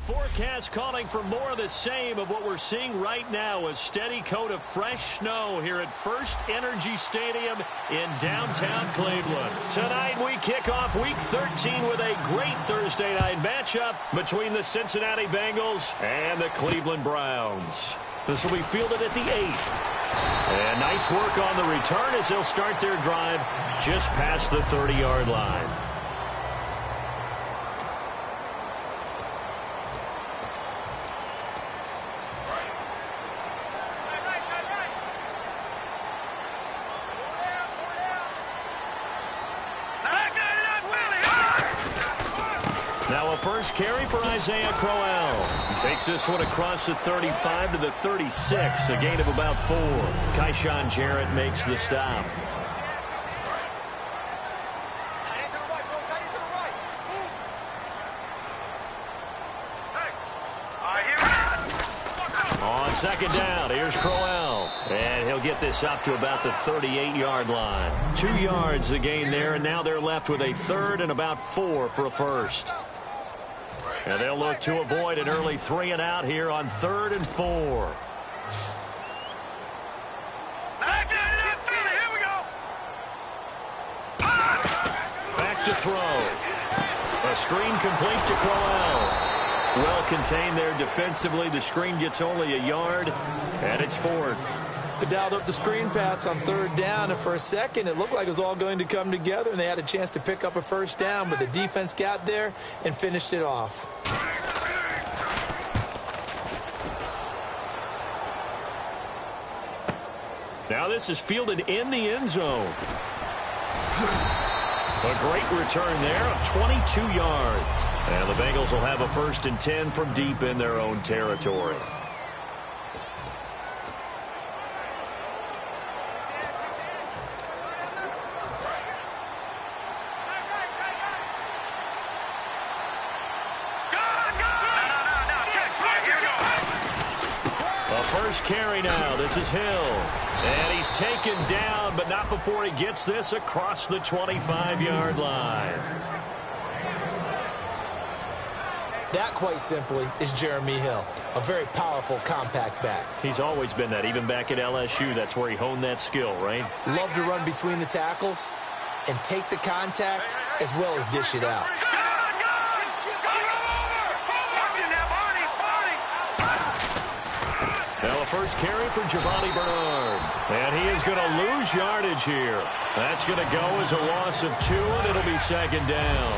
forecast calling for more of the same of what we're seeing right now, a steady coat of fresh snow here at First Energy Stadium in downtown Cleveland. Tonight we kick off Week 13 with a great Thursday night matchup between the Cincinnati Bengals and the Cleveland Browns. This will be fielded at the 8. And nice work on the return as they'll start their drive just past the 30-yard line. Now a first carry for Isaiah Crowell. He takes this one across the 35 to the 36, a gain of about 4. Kyshawn Jarrett makes the stop. On second down, here's Crowell. And he'll get this up to about the 38-yard line. 2 yards the gain there, and now they're left with a third and about 4 for a first. And they'll look to avoid an early 3 and out here on 3rd and 4. Back to throw. A screen complete to Crowell. Well contained there defensively. The screen gets only a yard, and it's 4th. They dialed up the screen pass on 3rd down, and for a second it looked like it was all going to come together, and they had a chance to pick up a first down, but the defense got there and finished it off. Now this is fielded in the end zone. A great return there of 22 yards. And the Bengals will have a 1st and 10 from deep in their own territory. First carry now. This is Hill. And he's taken down, but not before he gets this across the 25-yard line. That, quite simply, is Jeremy Hill. A very powerful, compact back. He's always been that. Even back at LSU, that's where he honed that skill, right? Love to run between the tackles and take the contact as well as dish it out. Now a first carry for Giovanni Bernard. And he is going to lose yardage here. That's going to go as a loss of 2, and it'll be 2nd down.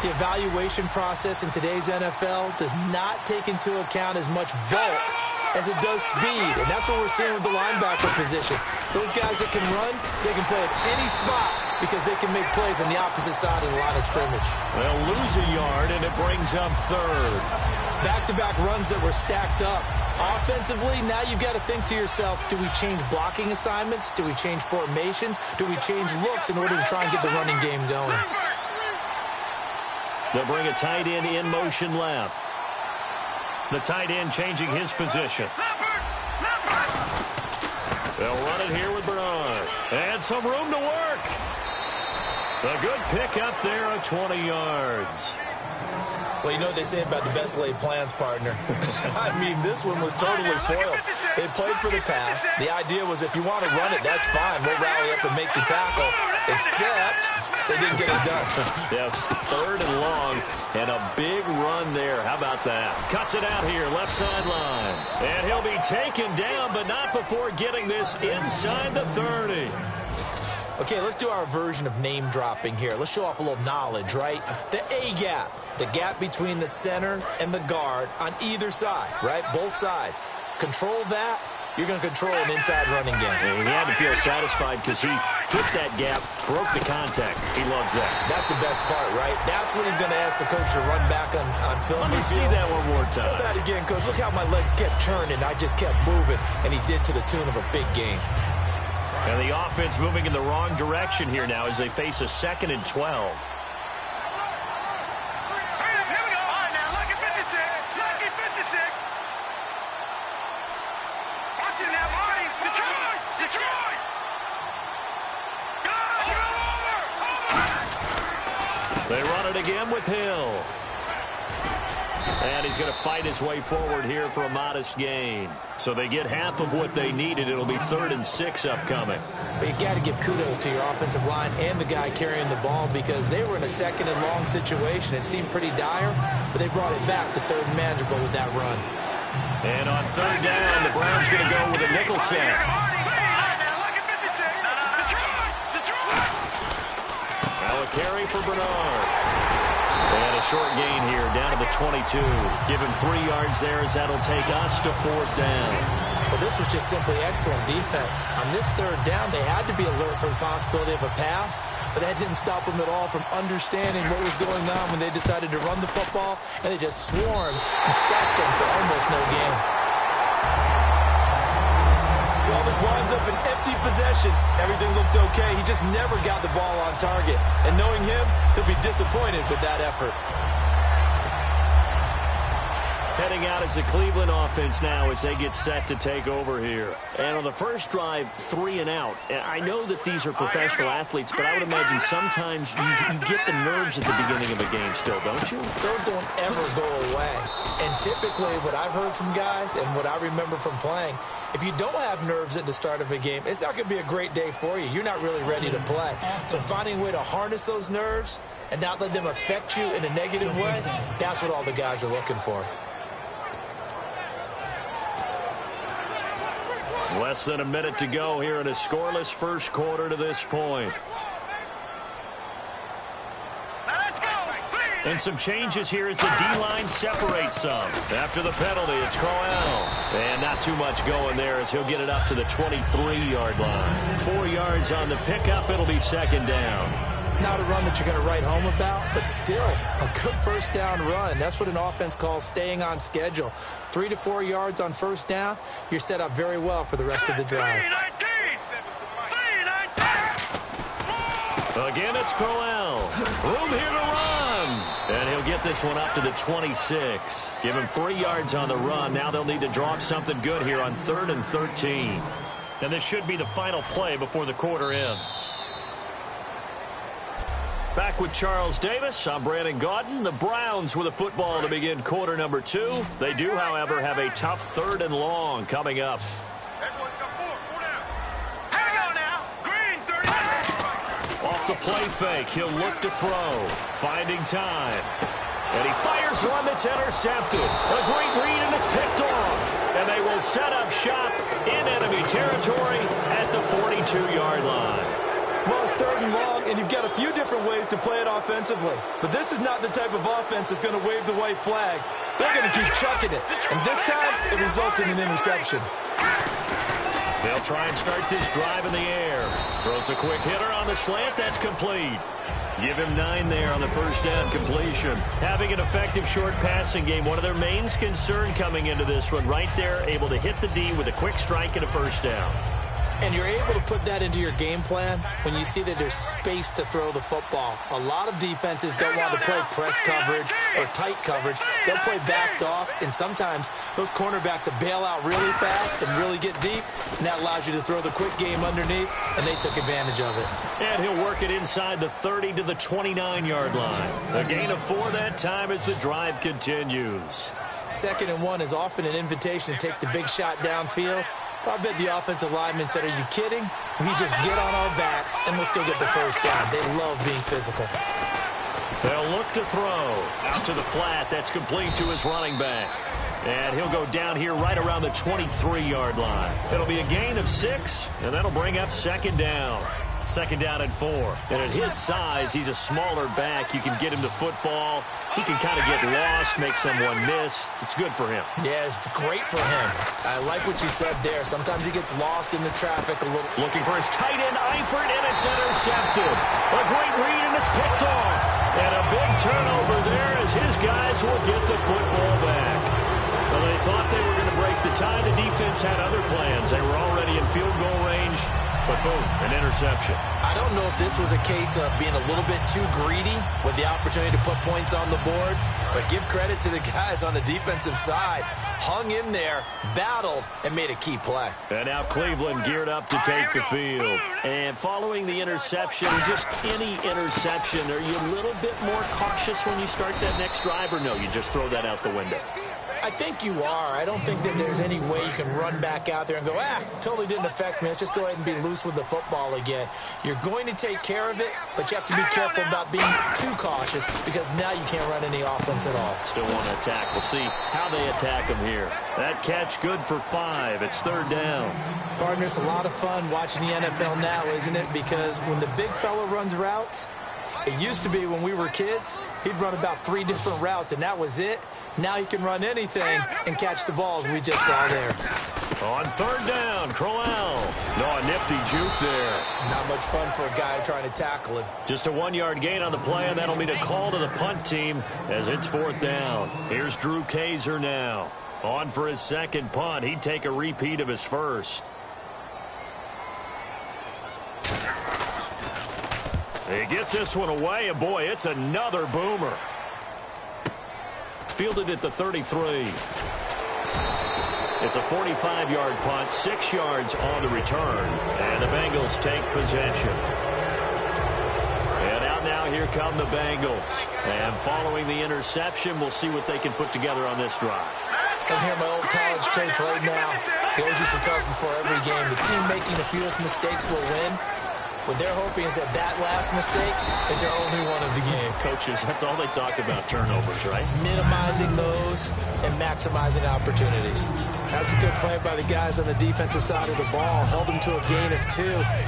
The evaluation process in today's NFL does not take into account as much bulk as it does speed. And that's what we're seeing with the linebacker position. Those guys that can run, they can play at any spot because they can make plays on the opposite side of the line of scrimmage. They'll lose a yard, and it brings up 3rd. Back-to-back runs that were stacked up. Offensively, now you've got to think to yourself, do we change blocking assignments? Do we change formations? Do we change looks in order to try and get the running game going? They'll bring a tight end in motion left. The tight end changing his position. They'll run it here with Bernard. And some room to work. A good pick up there of 20 yards. Well, you know what they say about the best laid plans, partner. I mean, this one was totally foiled. They played for the pass. The idea was if you want to run it, that's fine. We'll rally up and make the tackle. Except they didn't get it done. Yeah, it's 3rd and long, and a big run there. How about that? Cuts it out here, left sideline. And he'll be taken down, but not before getting this inside the 30. Okay, let's do our version of name dropping here. Let's show off a little knowledge, right? The A-gap, the gap between the center and the guard on either side, right? Both sides. Control that, you're going to control an inside running game. And he had to feel satisfied because he hit that gap, broke the contact. He loves that. That's the best part, right? That's what he's going to ask the coach to run back on film. Let me see that one more time. Show that again, coach. Look how my legs kept churning. I just kept moving, and he did to the tune of a big game. And the offense moving in the wrong direction here now as they face a 2nd and 12. They run it again with Hill. And he's going to fight his way forward here for a modest gain. So they get half of what they needed. It'll be 3rd and 6 upcoming. But you got to give kudos to your offensive line and the guy carrying the ball because they were in a 2nd and long situation. It seemed pretty dire, but they brought it back to 3rd and manageable with that run. And on 3rd down, the Browns going to go with a nickel set. Now a carry for Bernard. And a short gain here, down to the 22. Give him 3 yards there as that'll take us to 4th down. Well, this was just simply excellent defense. On this 3rd down, they had to be alert for the possibility of a pass, but that didn't stop them at all from understanding what was going on when they decided to run the football, and they just swarmed and stopped them for almost no gain. Well, this winds up an empty possession. Everything looked okay. He just never got the ball on target. And knowing him, he'll be disappointed with that effort. Heading out as the Cleveland offense now as they get set to take over here. And on the first drive, 3 and out. And I know that these are professional athletes, but I would imagine sometimes you get the nerves at the beginning of a game still, don't you? Those don't ever go away. And typically what I've heard from guys and what I remember from playing, if you don't have nerves at the start of a game, it's not going to be a great day for you. You're not really ready to play. So finding a way to harness those nerves and not let them affect you in a negative way, that's what all the guys are looking for. Less than a minute to go here in a scoreless first quarter to this point. And some changes here as the D-line separates some. After the penalty, it's Crowell. And not too much going there as he'll get it up to the 23-yard line. 4 yards on the pickup. It'll be 2nd down. Not a run that you're going to write home about, but still a good 1st down run. That's what an offense calls staying on schedule. 3 to 4 yards on 1st down, you're set up very well for the rest of the drive. Again, it's Crowell. Room here to run. And he'll get this one up to the 26. Give him 3 yards on the run. Now they'll need to draw up something good here on 3rd and 13. And this should be the final play before the quarter ends. Back with Charles Davis, I'm Brandon Gaudin. The Browns with a football to begin quarter number 2. They do, however, have a tough 3rd and long coming up. Off the play fake, he'll look to throw. Finding time. And he fires one that's intercepted. A great read, and it's picked off. And they will set up shop in enemy territory at the 42-yard line. Well, it's 3rd and long, and you've got a few different ways to play it offensively. But this is not the type of offense that's going to wave the white flag. They're going to keep chucking it. And this time, it results in an interception. They'll try and start this drive in the air. Throws a quick hitter on the slant. That's complete. Give him 9 there on the 1st down completion. Having an effective short passing game, one of their main concern coming into this one, right there, able to hit the D with a quick strike and a 1st down. And you're able to put that into your game plan when you see that there's space to throw the football. A lot of defenses don't want to play press coverage or tight coverage. They'll play backed off, and sometimes those cornerbacks will bail out really fast and really get deep, and that allows you to throw the quick game underneath, and they took advantage of it. And he'll work it inside the 30 to the 29-yard line. A gain of 4 that time as the drive continues. 2nd and 1 is often an invitation to take the big shot downfield. I bet the offensive lineman said, are you kidding? We just get on our backs and let's go get the 1st down. They love being physical. They'll look to throw. Out to the flat. That's complete to his running back. And he'll go down here right around the 23-yard line. It'll be a gain of 6, and that'll bring up 2nd down. 2nd down and 4. And at his size, he's a smaller back. You can get him the football. He can kind of get lost, make someone miss. It's good for him. Yeah, it's great for him. I like what you said there. Sometimes he gets lost in the traffic a little. Looking for his tight end, Eifert, and it's intercepted. A great read, and it's picked off. And a big turnover there as his guys will get the football back. Well, they thought they were going to break the tie. The defense had other plans. They were already in field goal range. But boom, an interception. I don't know if this was a case of being a little bit too greedy with the opportunity to put points on the board, but give credit to the guys on the defensive side. Hung in there, battled, and made a key play. And now Cleveland geared up to take the field. And following the interception, just any interception, are you a little bit more cautious when you start that next drive, or no, you just throw that out the window? I think you are. I don't think that there's any way you can run back out there and go, totally didn't affect me. Let's just go ahead and be loose with the football again. You're going to take care of it, but you have to be careful about being too cautious because now you can't run any offense at all. Still want to attack. We'll see how they attack him here. That catch good for 5. It's 3rd down. Partner, it's a lot of fun watching the NFL now, isn't it? Because when the big fella runs routes, it used to be when we were kids, he'd run about 3 different routes, and that was it. Now he can run anything and catch the balls we just saw there. On 3rd down, Crowell. No, a nifty juke there. Not much fun for a guy trying to tackle him. Just a 1-yard gain on the play, and that'll mean a call to the punt team as it's 4th down. Here's Drew Kaiser now. On for his 2nd punt. He'd take a repeat of his first. He gets this one away, and boy, it's another boomer. Fielded at the 33. It's a 45-yard punt, 6 yards on the return, and the Bengals take possession. And out now, here come the Bengals. And following the interception, we'll see what they can put together on this drive. I hear my old college coach right now. He always used to tell us before every game, the team making the fewest mistakes will win. What they're hoping is that last mistake is their only one of the game. Coaches, that's all they talk about, turnovers, right? Minimizing those and maximizing opportunities. That's a good play by the guys on the defensive side of the ball. Held them to a gain of 2.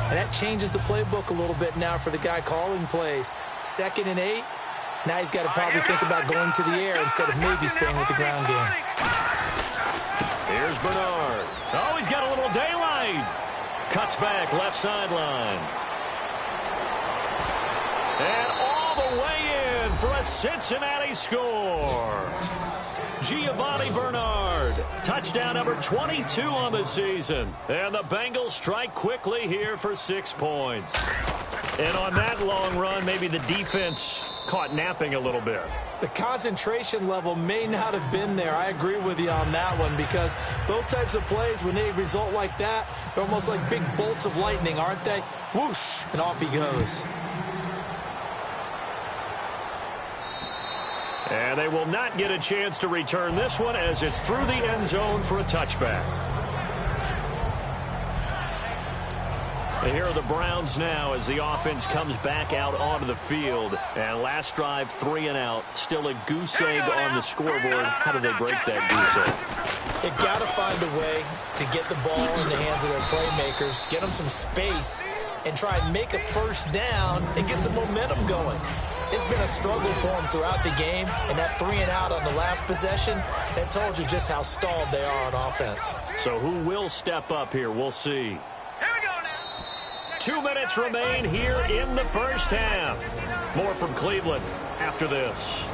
And that changes the playbook a little bit now for the guy calling plays. 2nd and 8. Now he's got to probably think about going to the air instead of maybe staying with the ground game. Here's Bernard. Oh, he's got a little daylight. Cuts back, left sideline. And all the way in for a Cincinnati score. Giovanni Bernard, touchdown number 22 on the season. And the Bengals strike quickly here for 6 points. And on that long run, maybe the defense caught napping a little bit. The concentration level may not have been there. I agree with you on that one because those types of plays, when they result like that, they're almost like big bolts of lightning, aren't they? Whoosh, and off he goes. And they will not get a chance to return this one as it's through the end zone for a touchback. And here are the Browns now as the offense comes back out onto the field. And last drive, 3 and out. Still a goose egg on the scoreboard. How do they break that goose egg? They've got to find a way to get the ball in the hands of their playmakers, get them some space, and try and make a first down and get some momentum going. It's been a struggle for them throughout the game, and that 3 and out on the last possession, that told you just how stalled they are on offense. So who will step up here? We'll see. 2 minutes remain here in the first half. More from Cleveland after this.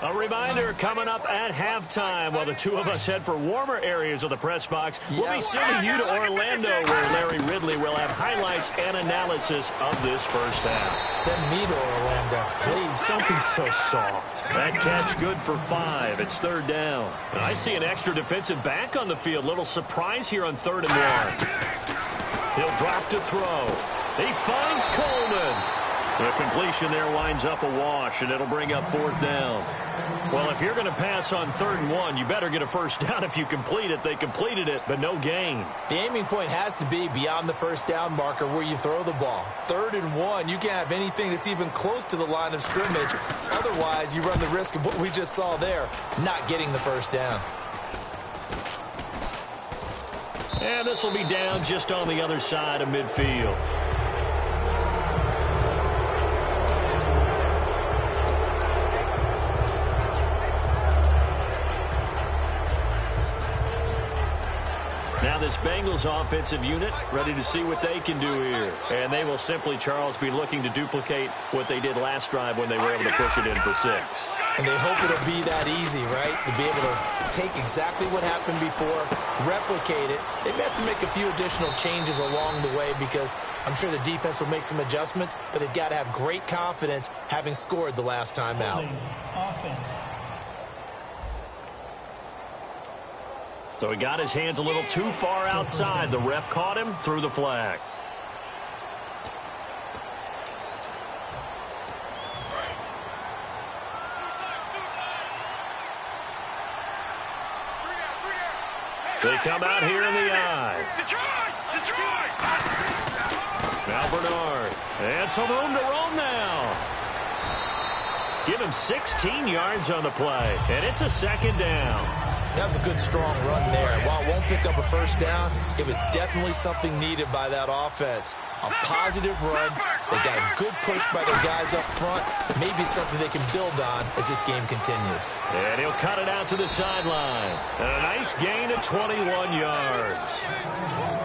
A reminder coming up at halftime while the two of us head for warmer areas of the press box. We'll be sending you to Orlando where Larry Ridley will have highlights and analysis of this first half. Send me to Orlando, please. Don't be so soft. That catch good for 5. It's 3rd down. And I see an extra defensive back on the field. Little surprise here on 3rd and 1. He'll drop to throw. He finds Coleman. The completion there winds up a wash, and it'll bring up 4th down. Well, if you're going to pass on 3rd and 1, you better get a first down if you complete it. They completed it, but no gain. The aiming point has to be beyond the first down marker where you throw the ball. 3rd and 1, you can't have anything that's even close to the line of scrimmage. Otherwise, you run the risk of what we just saw there, not getting the first down. And this will be down just on the other side of midfield. Now Now this Bengals offensive unit ready to see what they can do here. And they will simply, Charles, be looking to duplicate what they did last drive when they were able to push it in for 6. And they hope it'll be that easy, right? To be able to take exactly what happened before, replicate it. They may have to make a few additional changes along the way because I'm sure the defense will make some adjustments, but they've got to have great confidence having scored the last time out. Offense. So he got his hands a little too far outside. The ref caught him, threw the flag. So they come out here in the eye. Now Bernard. And some room to roam now. Give him 16 yards on the play. And it's a second down. That was a good, strong run there. While it won't pick up a first down, it was definitely something needed by that offense. A positive run. They got a good push by their guys up front. Maybe something they can build on as this game continues. And he'll cut it out to the sideline. And a nice gain of 21 yards.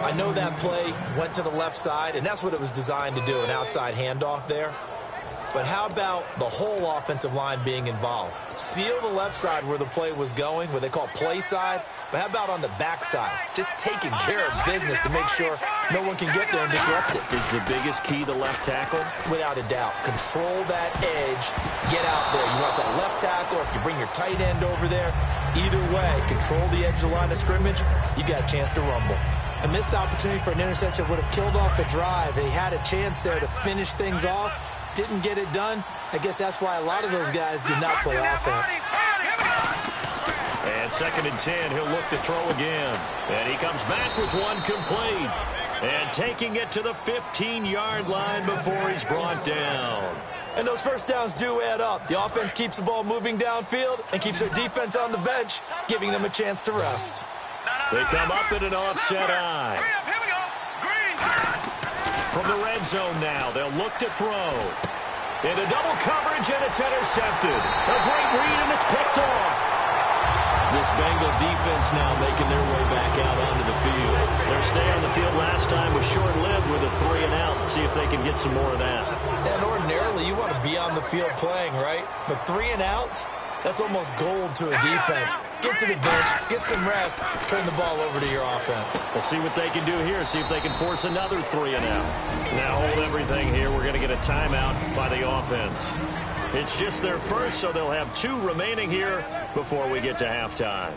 I know that play went to the left side, and that's what it was designed to do, an outside handoff there. But how about the whole offensive line being involved? Seal the left side where the play was going, where they call play side. But how about on the back side? Just taking care of business to make sure no one can get there and disrupt it. Is the biggest key the left tackle? Without a doubt. Control that edge. Get out there. You want that left tackle, or if you bring your tight end over there, either way, control the edge of the line of scrimmage, you got a chance to rumble. A missed opportunity for an interception would have killed off a drive. They had a chance there to finish things off. Didn't get it done. I guess that's why a lot of those guys did not play offense. And 2nd and 10, he'll look to throw again. And he comes back with one complete. And taking it to the 15-yard line before he's brought down. And those first downs do add up. The offense keeps the ball moving downfield and keeps their defense on the bench, giving them a chance to rest. They come up in an offset eye. From the red zone now, they'll look to throw. Into double coverage, and it's intercepted. A great read, and it's picked off. This Bengal defense now making their way back out onto the field. Their stay on the field last time was short-lived with a 3-and-out. See if they can get some more of that. And ordinarily, you want to be on the field playing, right? But 3-and-outs, that's almost gold to a defense. Get to the bench, get some rest, turn the ball over to your offense. We'll see what they can do here, see if they can force another 3-and-out. Now hold everything here. We're going to get a timeout by the offense. It's just their first, so they'll have 2 remaining here before we get to halftime.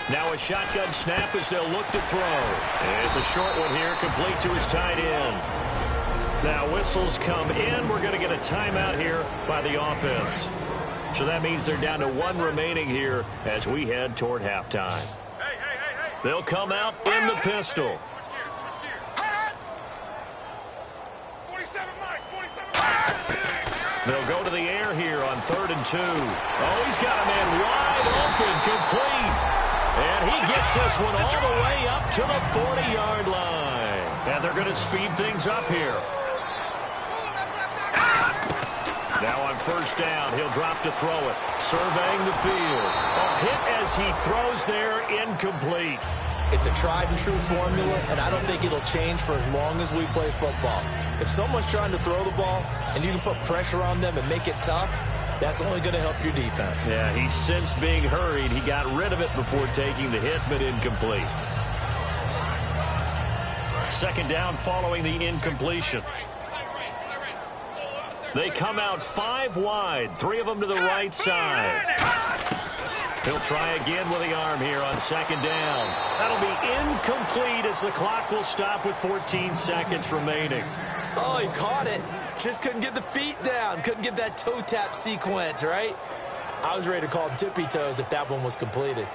Now a shotgun snap as they'll look to throw. And it's a short one here, complete to his tight end. Now whistles come in. We're going to get a timeout here by the offense. So that means they're down to 1 remaining here as we head toward halftime. They'll come out in the pistol. They'll go to the air here on 3rd and 2. Oh, he's got a man wide open, complete. And he gets this one all the way up to the 40-yard line. And they're going to speed things up here. Now on 1st down, he'll drop to throw it. Surveying the field. A hit as he throws there, incomplete. It's a tried-and-true formula, and I don't think it'll change for as long as we play football. If someone's trying to throw the ball and you can put pressure on them and make it tough, that's only going to help your defense. Yeah, he sensed being hurried. He got rid of it before taking the hit, but incomplete. 2nd down following the incompletion. They come out 5 wide, 3 of them to the right side. He'll try again with the arm here on 2nd down. That'll be incomplete as the clock will stop with 14 seconds remaining. Oh, he caught it. Just couldn't get the feet down. Couldn't get that toe tap sequence, right? I was ready to call him tippy toes if that one was completed.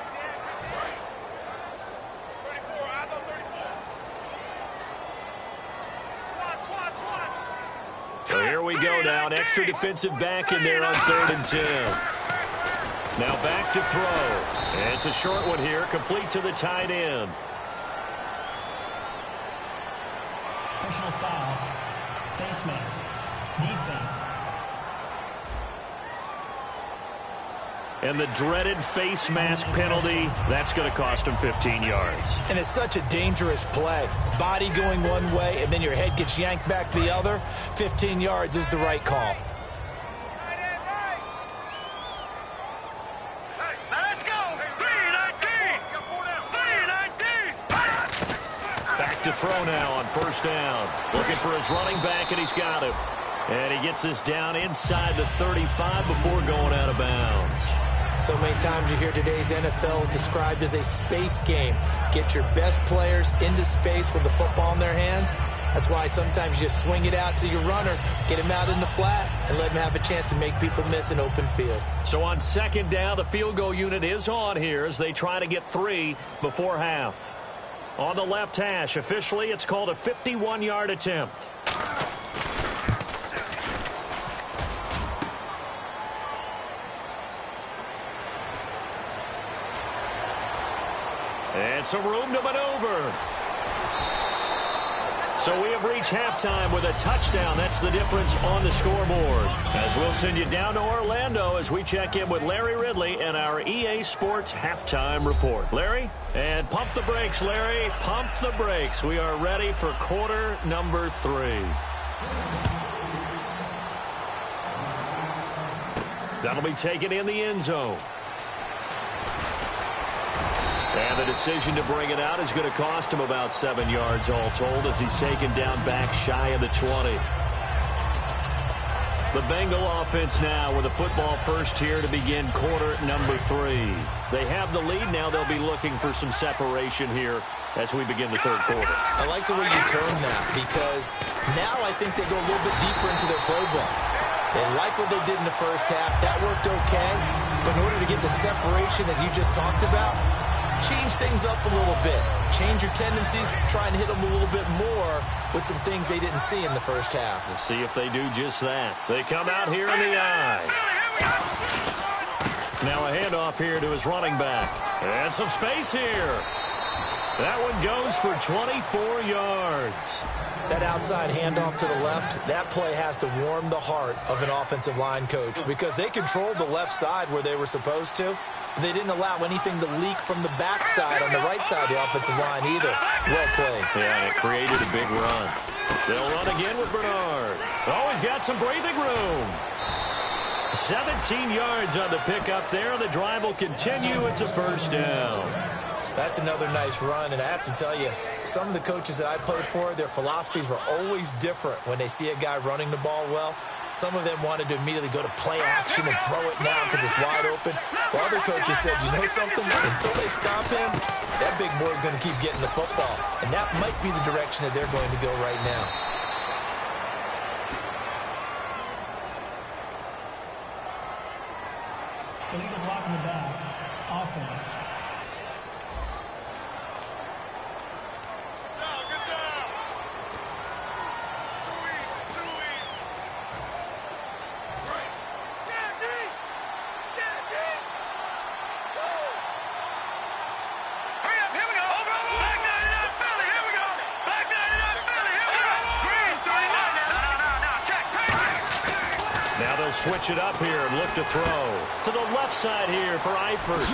So here we go now. An extra defensive back in there on 3rd and 10. Now back to throw. And it's a short one here, complete to the tight end. Personal foul. Face mask. Defense. And the dreaded face mask penalty, that's going to cost him 15 yards. And it's such a dangerous play. Body going one way, and then your head gets yanked back the other. 15 yards is the right call. To throw now on first down. Looking for his running back, and he's got him. And he gets this down inside the 35 before going out of bounds. So many times you hear today's NFL described as a space game. Get your best players into space with the football in their hands. That's why sometimes you just swing it out to your runner, get him out in the flat, and let him have a chance to make people miss an open field. So on second down, the field goal unit is on here as they try to get 3 before half. On the left hash, officially, it's called a 51-yard attempt. And some room to maneuver. So we have reached halftime with a touchdown. That's the difference on the scoreboard. As we'll send you down to Orlando as we check in with Larry Ridley and our EA Sports halftime report. Larry? And pump the brakes, Larry. Pump the brakes. We are ready for quarter number 3. That'll be taken in the end zone. And the decision to bring it out is going to cost him about 7 yards all told as he's taken down back shy of the 20. The Bengal offense now with a football first here to begin quarter number 3. They have the lead. Now they'll be looking for some separation here as we begin the third quarter. I like the way you term that because now I think they go a little bit deeper into their playbook. They like what they did in the first half. That worked okay. But in order to get the separation that you just talked about, change things up a little bit. Change your tendencies. Try and hit them a little bit more with some things they didn't see in the first half. We'll see if they do just that. They come out here in the eye. Now a handoff here to his running back. And some space here. That one goes for 24 yards. That outside handoff to the left, that play has to warm the heart of an offensive line coach because they controlled the left side where they were supposed to. They didn't allow anything to leak from the backside on the right side of the offensive line either. Well played. Yeah, and it created a big run. They'll run again with Bernard. Oh, he's got some breathing room. 17 yards on the pickup there. The drive will continue. It's a first down. That's another nice run, and I have to tell you, some of the coaches that I played for, their philosophies were always different when they see a guy running the ball well. Some of them wanted to immediately go to play action and throw it now because it's wide open. While other coaches said, you know something? Until they stop him, that big boy's going to keep getting the football. And that might be the direction that they're going to go right now. Illegal block in the back. Offense. Switch it up here and look to throw. To the left side here for Eifert.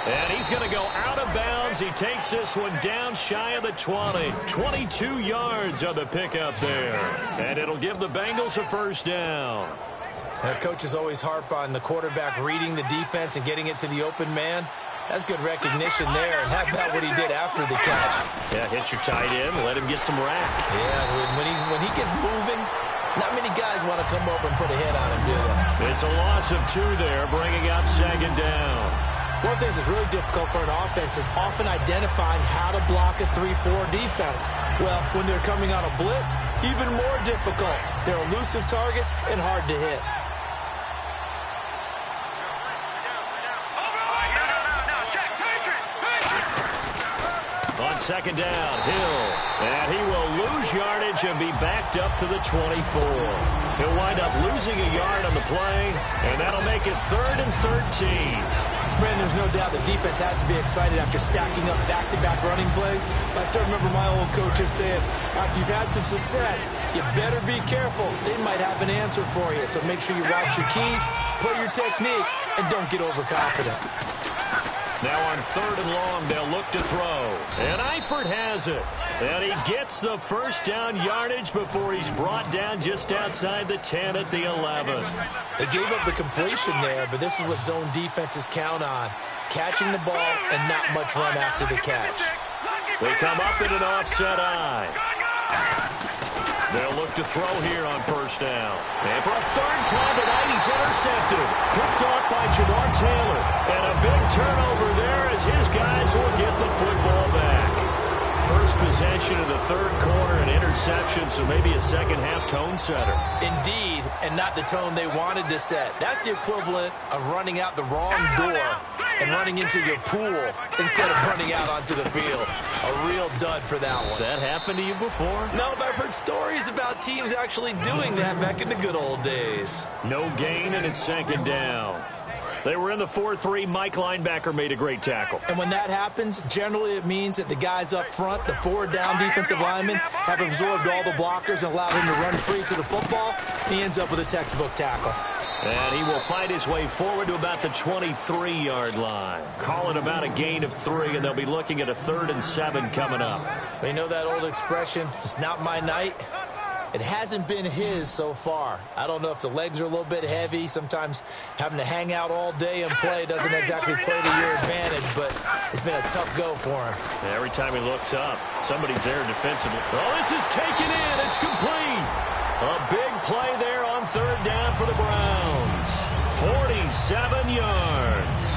And he's going to go out of bounds. He takes this one down shy of the 20. 22 yards on the pickup there. And it'll give the Bengals a first down. Coaches always harp on the quarterback reading the defense and getting it to the open man. That's good recognition there. And how about what he did after the catch? Yeah, hit your tight end. Let him get some rack. Yeah, when he gets moving, not many guys want to come over and put a hit on him, do they? It's a loss of 2 there, bringing up second down. One of the things that's really difficult for an offense is often identifying how to block a 3-4 defense. Well, when they're coming on a blitz, even more difficult. They're elusive targets and hard to hit. On second down, Hill. And he will lose yardage and be backed up to the 24. He'll wind up losing a yard on the play, and that'll make it 3rd and 13. Brandon, there's no doubt the defense has to be excited after stacking up back-to-back running plays. But I still remember my old coaches saying, after you've had some success, you better be careful. They might have an answer for you. So make sure you watch your keys, play your techniques, and don't get overconfident. Now on 3rd and long, they'll look to throw. And Eifert has it. And he gets the first down yardage before he's brought down just outside the 10 at the 11. They gave up the completion there, but this is what zone defenses count on. Catching the ball and not much run after the catch. They come up in an offset eye. They'll look to throw here on 1st down. And for a 3rd time tonight, he's intercepted. Picked off by Jamar Taylor. And a big turnover there as his guys will get the football back. First possession of the 3rd quarter, an interception, so maybe a second-half tone setter. Indeed, and not the tone they wanted to set. That's the equivalent of running out the wrong door and running into your pool instead of running out onto the field. A real dud for that one. Has that happened to you before? No, but I've heard stories about teams actually doing that back in the good old days. No gain, and it's 2nd down. They were in the 4-3. Mike linebacker made a great tackle. And when that happens, generally it means that the guys up front, the 4 down defensive linemen, have absorbed all the blockers and allowed him to run free to the football. He ends up with a textbook tackle. And he will fight his way forward to about the 23-yard line. Call it about a gain of 3, and they'll be looking at a 3rd and 7 coming up. You know that old expression, it's not my night? It hasn't been his so far. I don't know if the legs are a little bit heavy. Sometimes having to hang out all day and play doesn't exactly play to your advantage, but it's been a tough go for him. Every time he looks up, somebody's there defensively. Oh, this is taken in. It's complete. A big play there on 3rd down for the Browns. 47 yards.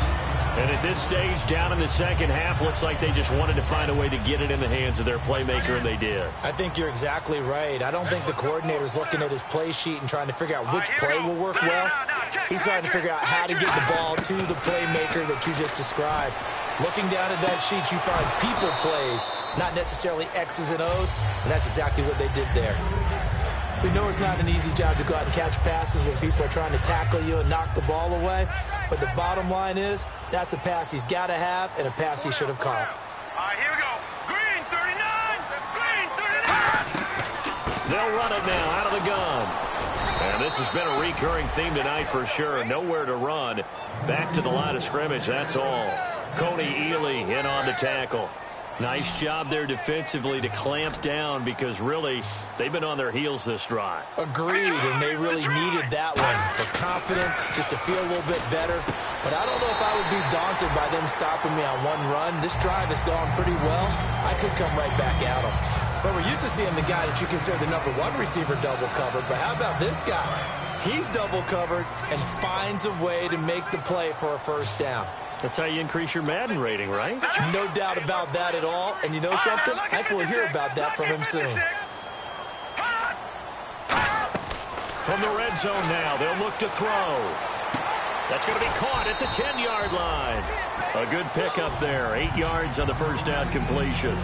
And at this stage, down in the second half, looks like they just wanted to find a way to get it in the hands of their playmaker, and they did. I think you're exactly right. I don't think the coordinator's looking at his play sheet and trying to figure out which play will work well. He's trying to figure out how to get the ball to the playmaker that you just described. Looking down at that sheet, you find people plays, not necessarily X's and O's, and that's exactly what they did there. We know it's not an easy job to go out and catch passes when people are trying to tackle you and knock the ball away. But the bottom line is, that's a pass he's got to have and a pass he should have caught. All right, here we go. Green 39. Green 39. They'll run it now out of the gun. And this has been a recurring theme tonight for sure. Nowhere to run. Back to the line of scrimmage, that's all. Coney Ely in on the tackle. Nice job there defensively to clamp down because, really, they've been on their heels this drive. Agreed, and they really needed that one for confidence, just to feel a little bit better. But I don't know if I would be daunted by them stopping me on one run. This drive has gone pretty well. I could come right back at them. But we're used to seeing the guy that you consider the #1 receiver double covered. But how about this guy? He's double covered and finds a way to make the play for a 1st down. That's how you increase your Madden rating, right? No doubt about that at all. And you know something? I think we'll hear about that from him soon. From the red zone now, they'll look to throw. That's going to be caught at the 10-yard line. A good pickup there. 8 yards on the 1st down completion.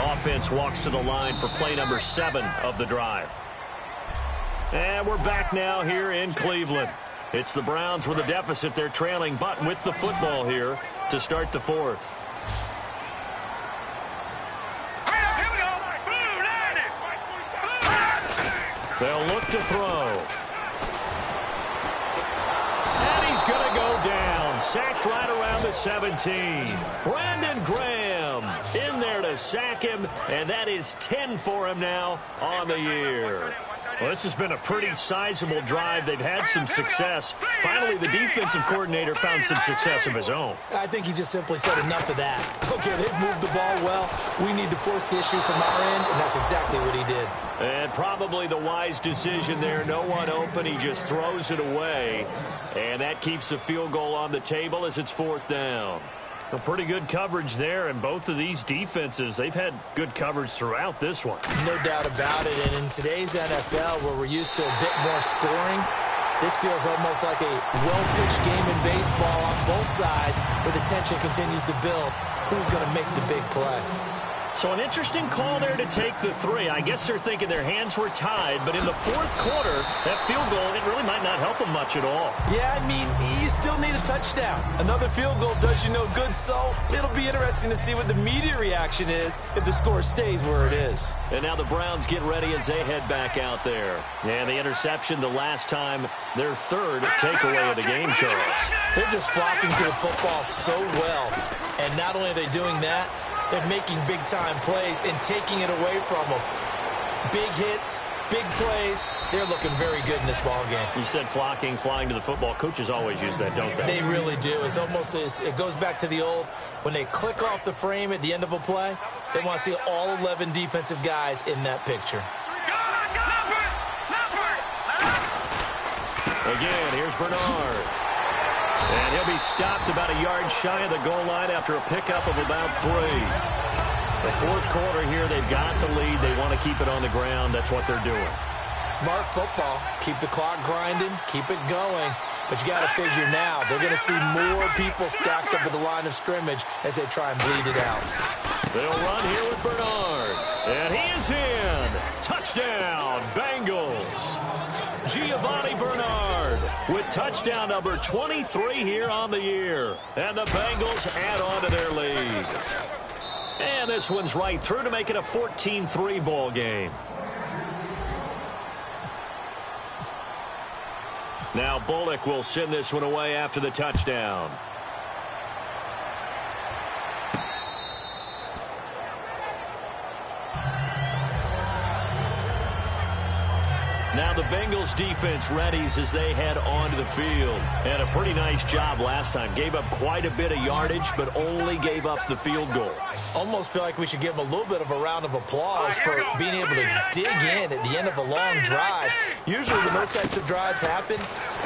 Offense walks to the line for play number 7 of the drive. And we're back now here in Cleveland. It's the Browns with a deficit. They're trailing, but with the football here to start the 4th. They'll look to throw. And he's going to go down. Sacked right around the 17. Brandon Graham in there to sack him, and that is 10 for him now on the year. Well, this has been a pretty sizable drive. They've had some success. Finally, the defensive coordinator found some success of his own. I think he just simply said enough of that. Okay, they've moved the ball well. We need to force the issue from our end, and that's exactly what he did. And probably the wise decision there. No one open. He just throws it away. And that keeps the field goal on the table as it's 4th down. A pretty good coverage there, and both of these defenses, they've had good coverage throughout this one. No doubt about it, and in today's NFL, where we're used to a bit more scoring, this feels almost like a well-pitched game in baseball on both sides, where the tension continues to build. Who's going to make the big play? So an interesting call there to take the three. I guess they're thinking their hands were tied, but in the fourth quarter, that field goal, it really might not help them much at all. Yeah, I mean, you still need a touchdown. Another field goal does you no good, so it'll be interesting to see what the media reaction is if the score stays where it is. And now the Browns get ready as they head back out there. And the interception the last time, their third takeaway of the game, Charles. They're just flocking to the football so well. And not only are they doing that, they're making big-time plays and taking it away from them. Big hits, big plays. They're looking very good in this ball game. You said flocking, flying to the football. Coaches always use that, don't they? They really do. It's almost it goes back to the old, when they click off the frame at the end of a play, they want to see all 11 defensive guys in that picture. Again, here's Bernard. And he'll be stopped about a yard shy of the goal line after a pickup of about 3. The fourth quarter here, they've got the lead. They want to keep it on the ground. That's what they're doing. Smart football. Keep the clock grinding. Keep it going. But you got to figure now, they're going to see more people stacked up at the line of scrimmage as they try and bleed it out. They'll run here with Bernard. And he is in. Touchdown, Bengals. Giovanni Bernard with touchdown number 23 here on the year. And the Bengals add on to their lead. And this one's right through to make it a 14-3 ball game. Now Bullock will send this one away after the touchdown. Now the Bengals defense readies as they head onto the field. And a pretty nice job last time. Gave up quite a bit of yardage, but only gave up the field goal. Almost feel like we should give them a little bit of a round of applause for being able to dig in at the end of a long drive. Usually when those types of drives happen,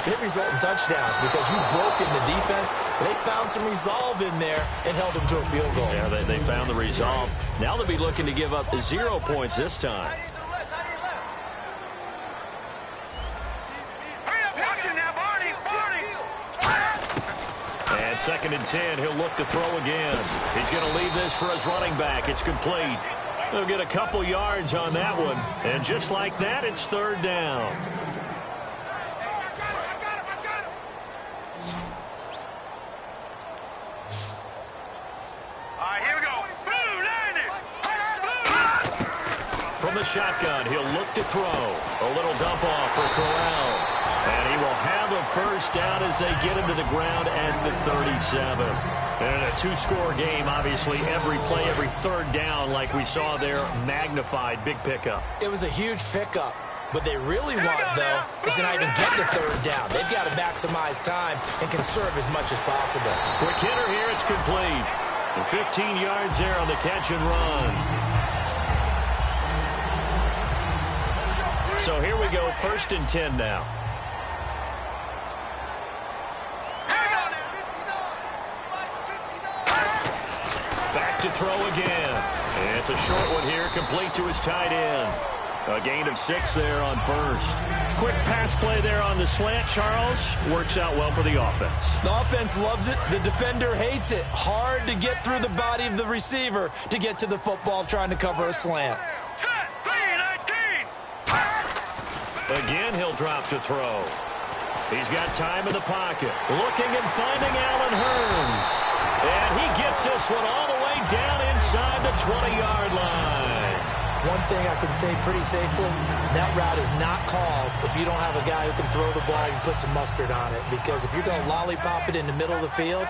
they result in touchdowns because you've broken the defense. They found some resolve in there and held them to a field goal. Yeah, they found the resolve. Now they'll be looking to give up 0 points this time. And 2nd and 10, he'll look to throw again. He's going to leave this for his running back. It's complete. They'll get a couple yards on that one. And just like that, it's 3rd down. All right, here we go. From the shotgun, he'll look to throw. A little dump off for Corral. And he will have a 1st down as they get him to the ground at the 37. And a 2-score game, obviously, every play, every 3rd down, like we saw there, magnified, big pickup. It was a huge pickup. What they really want, though, is to not even get the 3rd down. They've got to maximize time and conserve as much as possible. Quick hitter here, it's complete. And 15 yards there on the catch and run. So here we go, 1st and 10 now. Back to throw again. And it's a short one here, complete to his tight end. A gain of 6 there on 1st. Quick pass play there on the slant, Charles. Works out well for the offense. The offense loves it. The defender hates it. Hard to get through the body of the receiver to get to the football trying to cover a slant. Again, he'll drop to throw. He's got time in the pocket. Looking and finding Allen Hurns. And he gets this one all the way down inside the 20-yard line. One thing I can say pretty safely, that route is not called if you don't have a guy who can throw the ball and put some mustard on it. Because if you're going to lollipop it in the middle of the field,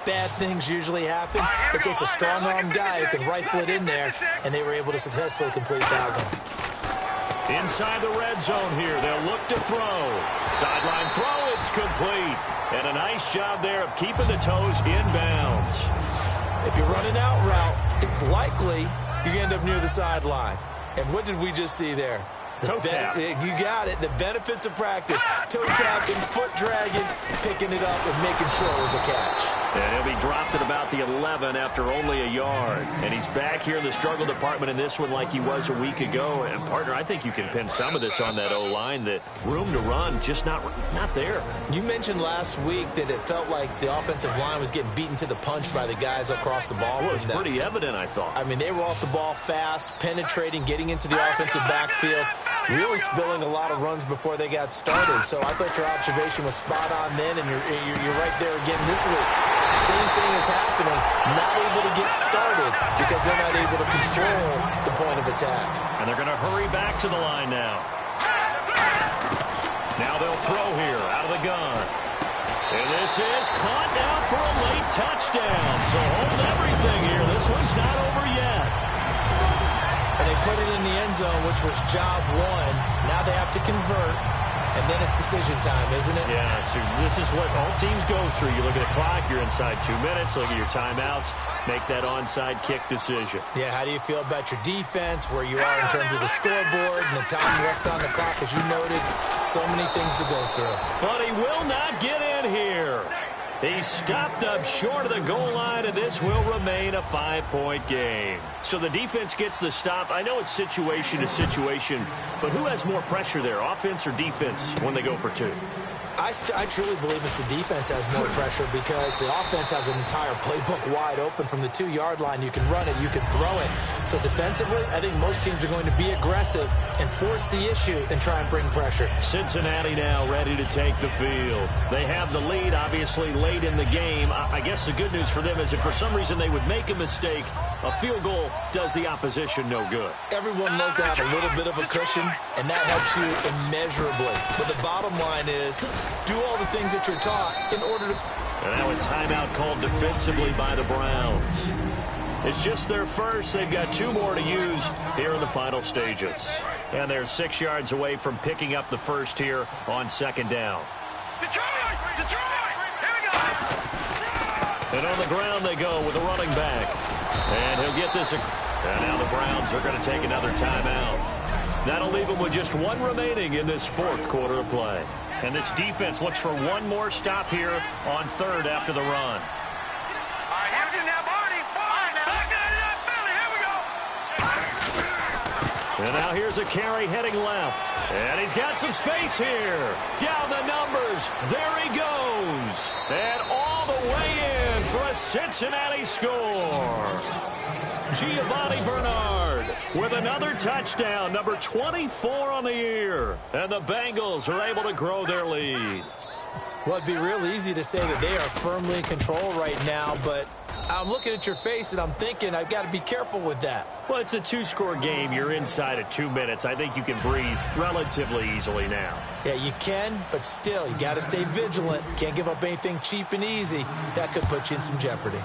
bad things usually happen. It takes a strong-arm guy who can rifle it in there, and they were able to successfully complete that one. Inside the red zone here, they'll look to throw. Sideline throw, it's complete. And a nice job there of keeping the toes in bounds. If you're running out route, it's likely you're going to end up near the sideline. And what did we just see there? Toe tap. You got it. The benefits of practice. Toe tapping, foot dragging, picking it up, and making sure it was a catch. And he'll be dropped at about the 11 after only a yard. And he's back here in the struggle department in this one like he was a week ago. And, partner, I think you can pin some of this on that O-line. That room to run, just not there. You mentioned last week that it felt like the offensive line was getting beaten to the punch by the guys across the ball. Well, it was pretty evident, I thought. I mean, they were off the ball fast, penetrating, getting into the offensive backfield, really spilling a lot of runs before they got started. So I thought your observation was spot on then, and you're right there again this week. Same thing is happening, not able to get started because they're not able to control the point of attack. And they're going to hurry back to the line now. Now they'll throw here out of the gun. And this is caught now for a late touchdown. So hold everything here. This one's not over yet. And they put it in the end zone, which was job one. Now they have to convert. And then it's decision time, isn't it? Yeah, so this is what all teams go through. You look at the clock, you're inside 2 minutes, look at your timeouts, make that onside kick decision. Yeah, how do you feel about your defense, where you are in terms of the scoreboard, and the time left on the clock, as you noted? So many things to go through. But he will not get in here. He's stopped up short of the goal line, and this will remain a 5-point game. So the defense gets the stop. I know it's situation to situation, but who has more pressure there, offense or defense, when they go for two? I truly believe it's the defense has more pressure because the offense has an entire playbook wide open from the 2-yard line. You can run it, you can throw it. So defensively, I think most teams are going to be aggressive and force the issue and try and bring pressure. Cincinnati now ready to take the field. They have the lead, obviously, late in the game. I guess the good news for them is if for some reason they would make a mistake, a field goal does the opposition no good. Everyone loves to have a little bit of a cushion, and that helps you immeasurably. But the bottom line is, do all the things that you're taught in order to... And now a timeout called defensively by the Browns. It's just their first. They've got 2 more to use here in the final stages. And they're 6 yards away from picking up the first here on 2nd down. Detroit! Detroit! Here we go! And on the ground they go with a running back. And he'll get this. And now the Browns are going to take another timeout. That'll leave them with just 1 remaining in this 4th quarter of play. And this defense looks for 1 more stop here on 3rd after the run. All right, here's it now, Barney. Back to the Philly. Here we go. And now here's a carry heading left. And he's got some space here. Down the numbers. There he goes. And all the way in for a Cincinnati score. Giovanni Bernard with another touchdown, number 24 on the year. And the Bengals are able to grow their lead. Well, it'd be real easy to say that they are firmly in control right now, but I'm looking at your face and I'm thinking I've got to be careful with that. Well, it's a 2-score game. You're inside of 2 minutes. I think you can breathe relatively easily now. Yeah, you can, but still, you got to stay vigilant. Can't give up anything cheap and easy. That could put you in some jeopardy.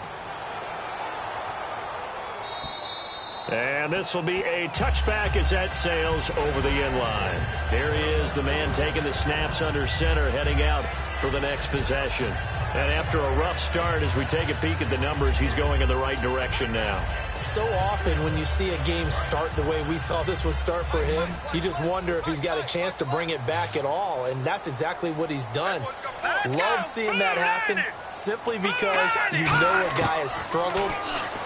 And this will be a touchback as that sails over the end line. There he is, the man taking the snaps under center, heading out for the next possession. And after a rough start, as we take a peek at the numbers, he's going in the right direction now. So often when you see a game start the way we saw this one start for him, you just wonder if he's got a chance to bring it back at all, and that's exactly what he's done. Love seeing that happen simply because you know a guy has struggled,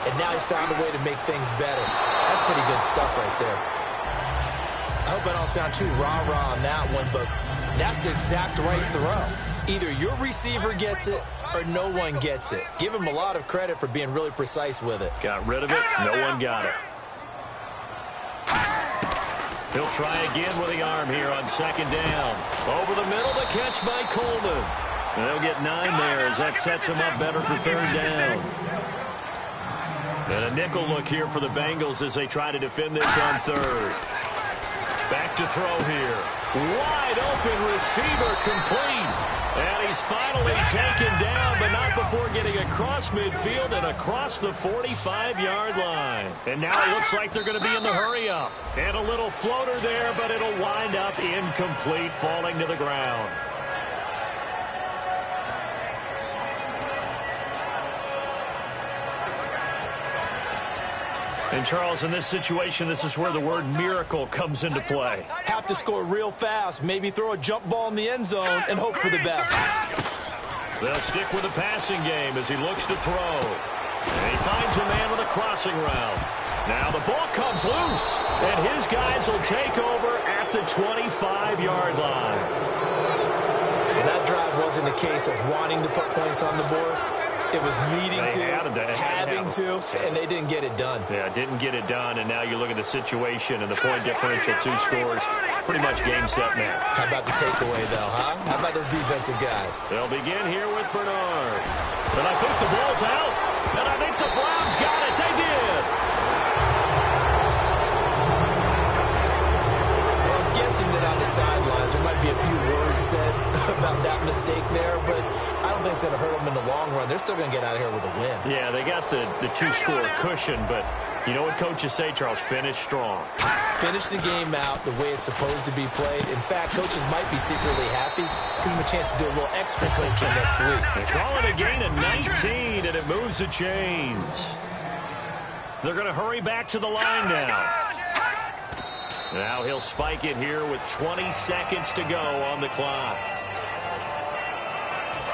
and now he's found a way to make things better. That's pretty good stuff right there. I hope I don't sound too rah-rah on that one, but that's the exact right throw. Either your receiver gets it or no one gets it. Give him a lot of credit for being really precise with it. Got rid of it. No one got it. He'll try again with the arm here on 2nd down. Over the middle, the catch by Coleman. And they'll get 9 there as that sets him up better for 3rd down. And a nickel look here for the Bengals as they try to defend this on 3rd. Back to throw here. Wide open receiver complete. And he's finally taken down, but not before getting across midfield and across the 45-yard line. And now it looks like they're going to be in the hurry-up. And a little floater there, but it'll wind up incomplete, falling to the ground. And, Charles, in this situation, this is where the word miracle comes into play. Have to score real fast, maybe throw a jump ball in the end zone and hope for the best. They'll stick with the passing game as he looks to throw. And he finds a man with a crossing route. Now the ball comes loose, and his guys will take over at the 25-yard line. And that drive wasn't a case of wanting to put points on the board. It was needing having to, and they didn't get it done. Yeah, didn't get it done, and now you look at the situation and the point differential, 2 scores, pretty much game, set, now. How about the takeaway, though, huh? How about those defensive guys? They'll begin here with Bernard. And I think the ball's out, and I think the Browns got it. They did. Well, I'm guessing that on the sidelines there might be a few words said about that mistake there, but I don't think it's going to hurt them in the long run. They're still going to get out of here with a win. Yeah, they got the 2-score cushion, but you know what coaches say, Charles? Finish strong. Finish the game out the way it's supposed to be played. In fact, coaches might be secretly happy. Gives them a chance to do a little extra coaching next week. They call it a gain of 19, and it moves the chains. They're going to hurry back to the line now. Now he'll spike it here with 20 seconds to go on the clock.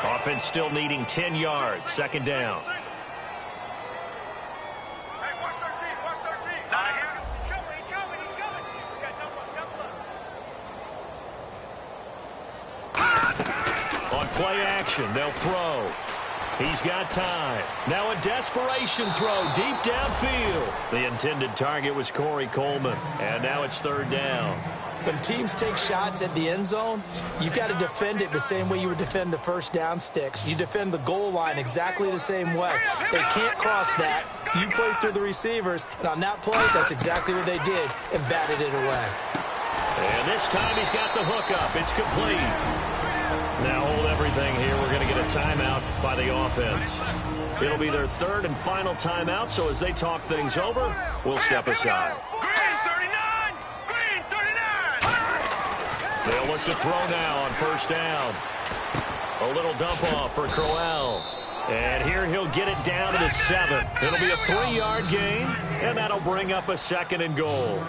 Offense still needing 10 yards. 2nd down. On play action, they'll throw. He's got time. Now a desperation throw deep downfield. The intended target was Corey Coleman, and now it's 3rd down. When teams take shots at the end zone, you've got to defend it the same way you would defend the first down sticks. You defend the goal line exactly the same way. They can't cross that. You play through the receivers, and on that play, that's exactly what they did and batted it away. And this time he's got the hook up. It's complete. Now hold everything here. We're going to get a timeout by the offense. It'll be their 3rd and final timeout, so as they talk things over, we'll step aside. They'll look to throw now on 1st down. A little dump off for Crowell. And here he'll get it down to the 7. It'll be a 3-yard gain, and that'll bring up a 2nd and goal.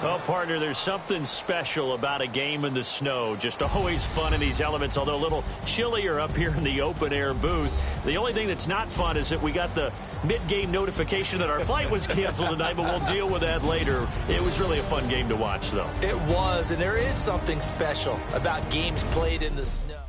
Oh, partner, there's something special about a game in the snow. Just always fun in these elements, although a little chillier up here in the open-air booth. The only thing that's not fun is that we got the mid-game notification that our flight was canceled tonight, but we'll deal with that later. It was really a fun game to watch, though. It was, and there is something special about games played in the snow.